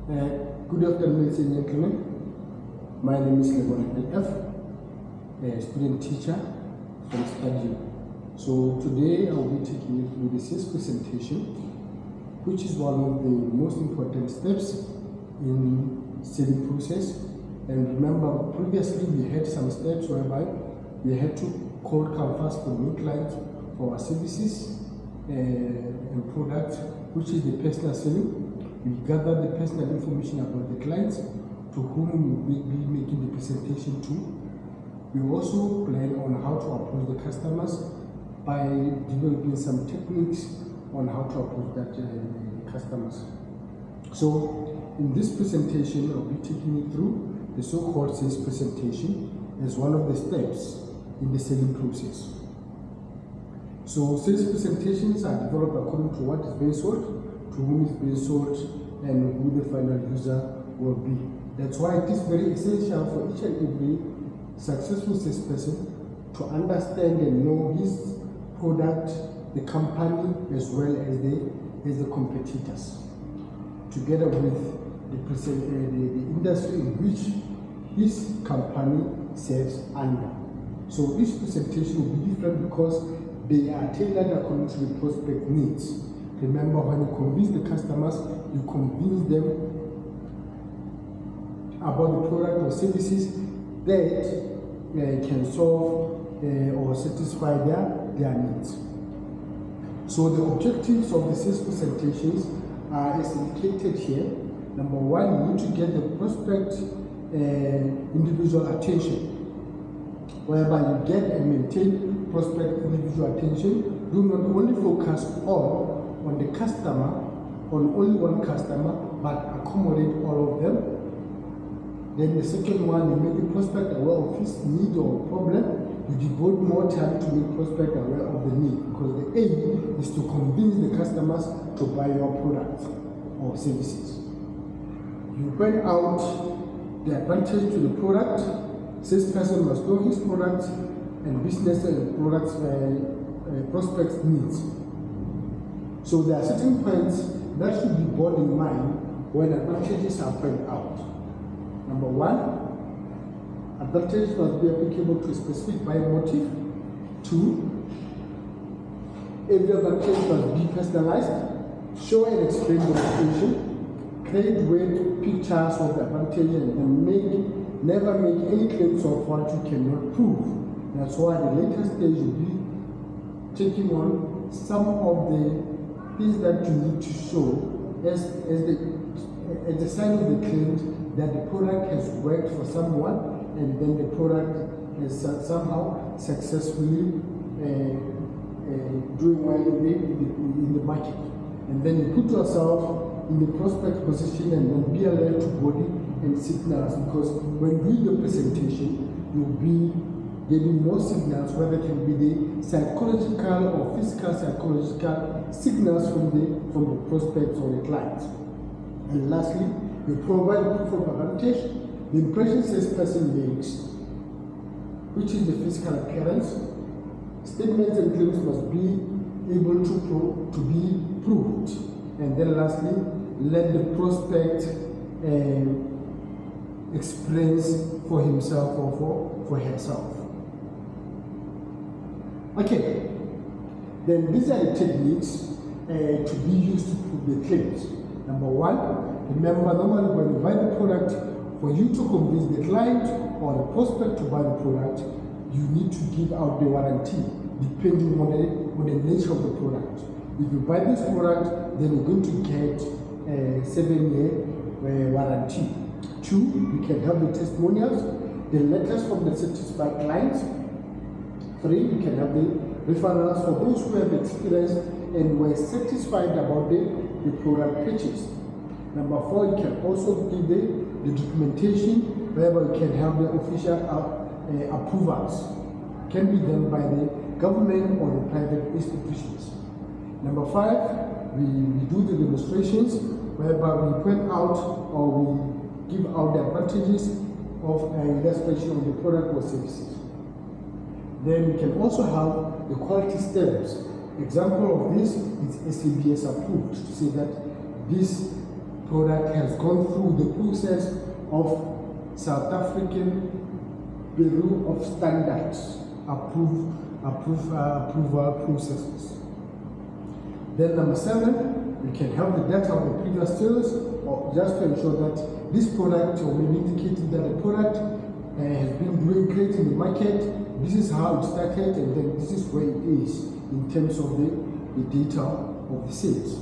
Good afternoon, ladies and gentlemen. My name is Lebon LF, a student teacher from Stadio. So today I will be taking you through the sales presentation, which is one of the most important steps in selling process. And remember, previously we had some steps whereby we had to cold canvas for new clients for our services and products, which is the personal selling. We gather the personal information about the clients to whom we will be making the presentation to. We also plan on how to approach the customers by developing some techniques on how to approach the customers. So in this presentation, I'll be taking you through the so-called sales presentation as one of the steps in the selling process. So sales presentations are developed according to what is being sold, to whom is being sold, and who the final user will be. That's why it is very essential for each and every successful salesperson to understand and know his product, the company, as well as the competitors, together with the industry in which his company serves under. So each presentation will be different because they are tailored according to the prospect needs. Remember, when you convince the customers, you convince them about the product or services that can solve or satisfy their needs. So the objectives of the sales presentations are as indicated here. Number one, you need to get the prospect individual attention, whereby you get and maintain prospect individual attention. Do not only focus on the customer, on only one customer, but accommodate all of them. Then the second one, you make the prospect aware of his need or problem. You devote more time to make prospect aware of the need, because the aim is to convince the customers to buy your products or services. You point out the advantage to the product. Salesperson must know his products and business and products prospects needs. So there are certain points that should be borne in mind when advantages are pointed out. Number one, advantages must be applicable to a specific buying motive. Two, every advantage must be personalized. Show and explain the situation. Create great pictures of the advantage and never make any claims of what you cannot prove. That's why the later stage will be taking on some of the things that you need to show as the sign of the claim that the product has worked for someone, and then the product is somehow successfully doing well in the market. And then you put yourself in the prospect position and then be alert to body and signals, because when doing the presentation, you'll be getting more signals, whether it can be the psychological or physical psychological signals from the prospects or the clients. And lastly, you provide proof of advantage. The impression salesperson makes, which is the physical appearance. Statements and claims must be able to be proved. And then lastly, let the prospect explains for himself or for herself. Okay, then these are the techniques to be used to prove the claims. Number one, remember, normally when you buy the product, for you to convince the client or the prospect to buy the product, you need to give out the warranty depending on the nature of the product. If you buy this product, then you're going to get a 7-year warranty. Two, you can have the testimonials, the letters from the satisfied clients. Three, you can have the referrals for those who have experienced and were satisfied about the product purchase. Number four, you can also give the documentation, whereby you can have the official approvals. Can be done by the government or the private institutions. Number five, we do the demonstrations, whereby we point out or we give out the advantages of an illustration of the product or services. Then we can also have the quality stamps. Example of this is SABS approved, to say that this product has gone through the process of South African Bureau of Standards approval processes. Then number 7, we can have the data of the previous sales, or just to ensure that this product, or maybe indicating that the product has been doing great in the market. This is how it started, and then this is where it is in terms of the data of the sales.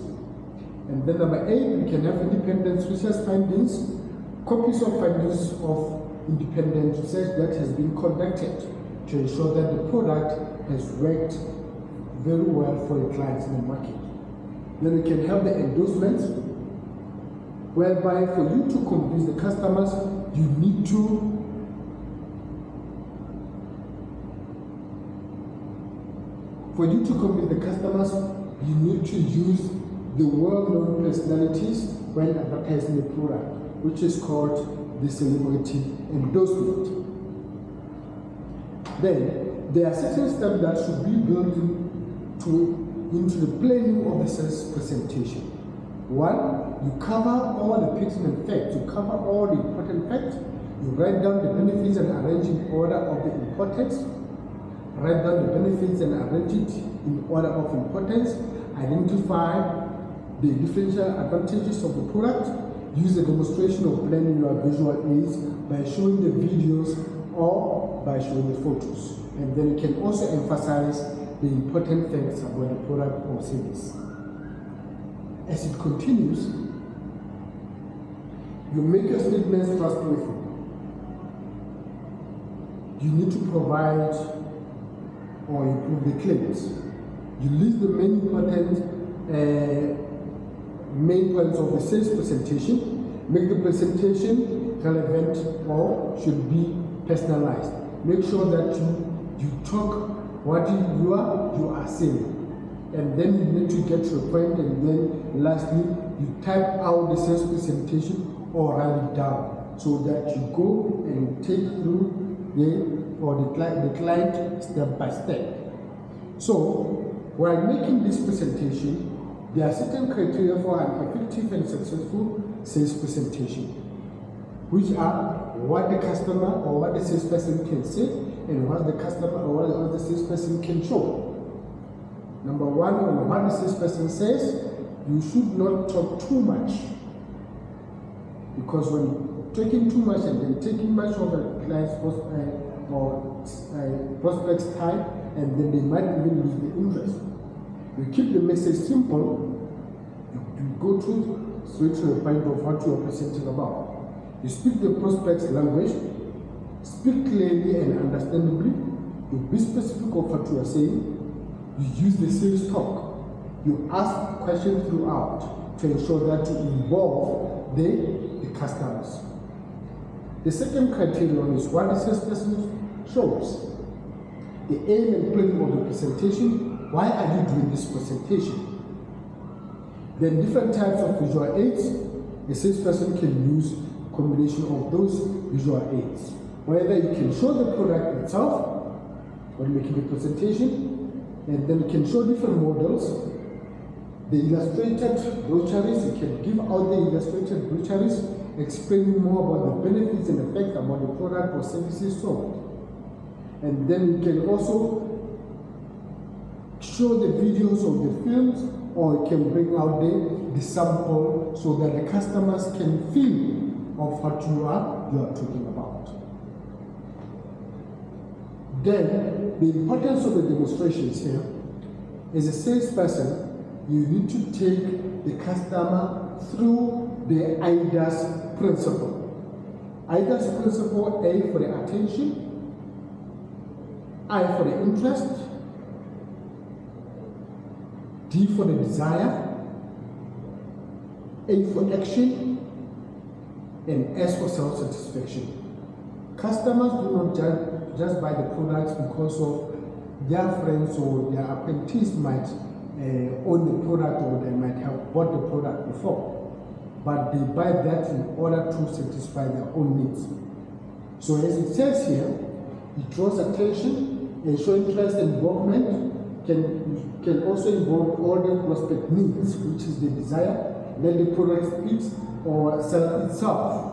And then number 8, we can have independent research findings, copies of findings of independent research that has been conducted to ensure that the product has worked very well for the clients in the market. Then we can have the endorsements, whereby for you to convince the customers, you need to use the well-known personalities when advertising the product, which is called the celebrity endorsement. Then there are certain steps that should be built into the planning of the sales presentation. 1, you cover all the pertinent facts, you cover all the important facts, you write down the benefits and arrange in order of the importance. Write down the benefits and arrange it in order of importance. Identify the differential advantages of the product. Use a demonstration of planning your visual aids by showing the videos or by showing the photos. And then you can also emphasize the important facts about the product or service. As it continues, you make your statements trustworthy. You need to provide or improve the claims. You list the main points of the sales presentation. Make the presentation relevant or should be personalized. Make sure that you talk what you are saying, and then you need to get to a point, and then lastly you type out the sales presentation or write it down so that you go and take through the client step by step. So while making this presentation, there are certain criteria for an effective and successful sales presentation, which are what the customer or what the salesperson can say and what the customer or what the salesperson can show. Number 1, on what the salesperson says, you should not talk too much, because when talking too much and then taking much of a client's prospect's time, and then they might even lose the interest. You keep the message simple. You go straight to the point of what you are presenting about. You speak the prospect's language, speak clearly and understandably. You be specific of what you are saying. You use the sales talk. You ask questions throughout to ensure that you involve the customers. The second criterion is what the salesperson shows. The aim and plan of the presentation. Why are you doing this presentation? Then different types of visual aids. The salesperson can use a combination of those visual aids. Whether you can show the product itself when making the presentation, and then you can show different models. The illustrated brochures, you can give out the illustrated brochures explaining more about the benefits and effects about the product or services sold. And then you can also show the videos of the films, or you can bring out the sample so that the customers can feel of what you are talking about. Then the importance of the demonstrations here is a salesperson, you need to take the customer through the IDAS principle. IDAS principle: A for the attention, I for the interest, D for the desire, A for action, and S for self-satisfaction. Customers do not just buy the products because of their friends or their apprentice might own the product, or they might have bought the product before, but they buy that in order to satisfy their own needs. So as it says here, it draws attention and show interest and involvement, can also involve all the prospect needs, which is the desire, let the product speak or sell itself.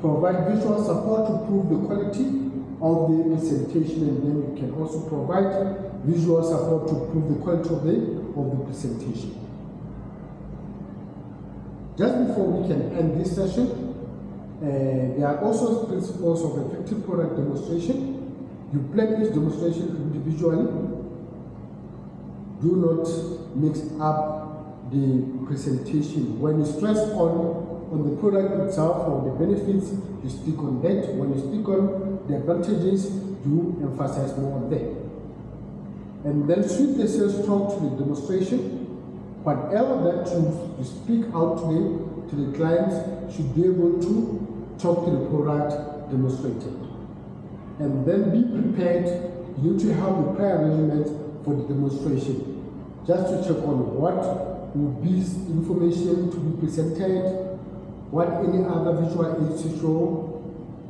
Provide visual support to prove the quality of the presentation, and then you can also provide visual support to prove the quality of the presentation. Just before we can end this session, there are also principles of effective product demonstration. You plan each demonstration individually. Do not mix up the presentation. When you stress on the product itself or the benefits, you speak on that. When you speak on the advantages, you emphasize more on that. And then suit the sales talk to the demonstration. Whatever that you speak out to the clients should be able to talk to the product demonstrated. And then be prepared. You need to have the prior arrangements for the demonstration, just to check on what will be information to be presented, what any other visual aids to show,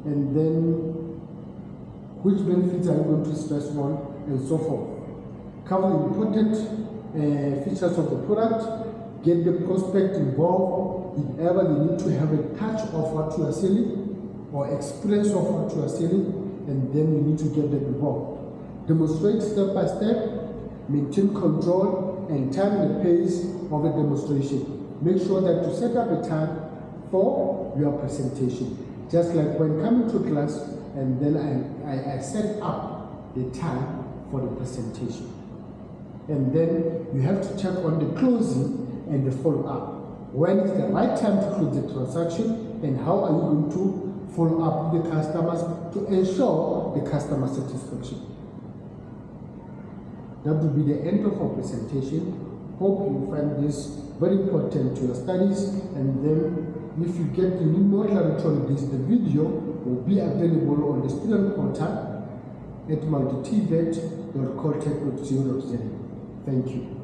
and then which benefits are you going to stress on, and so forth. Cover the important features of the product, get the prospect involved if ever they need to have a touch of what you are selling or experience of what you are selling, and then you need to get them involved. Demonstrate step by step, maintain control and time the pace of a demonstration. Make sure that you set up a time for your presentation. Just like when coming to class, and then I set up the time for the presentation. And then you have to check on the closing and the follow-up. When is the right time to close the transaction, and how are you going to follow up with the customers to ensure the customer satisfaction. That will be the end of our presentation. Hope you find this very important to your studies, and then if you get to need more clarity on this, the video will be available on the student portal at multitvet.caltech.co.za. Thank you.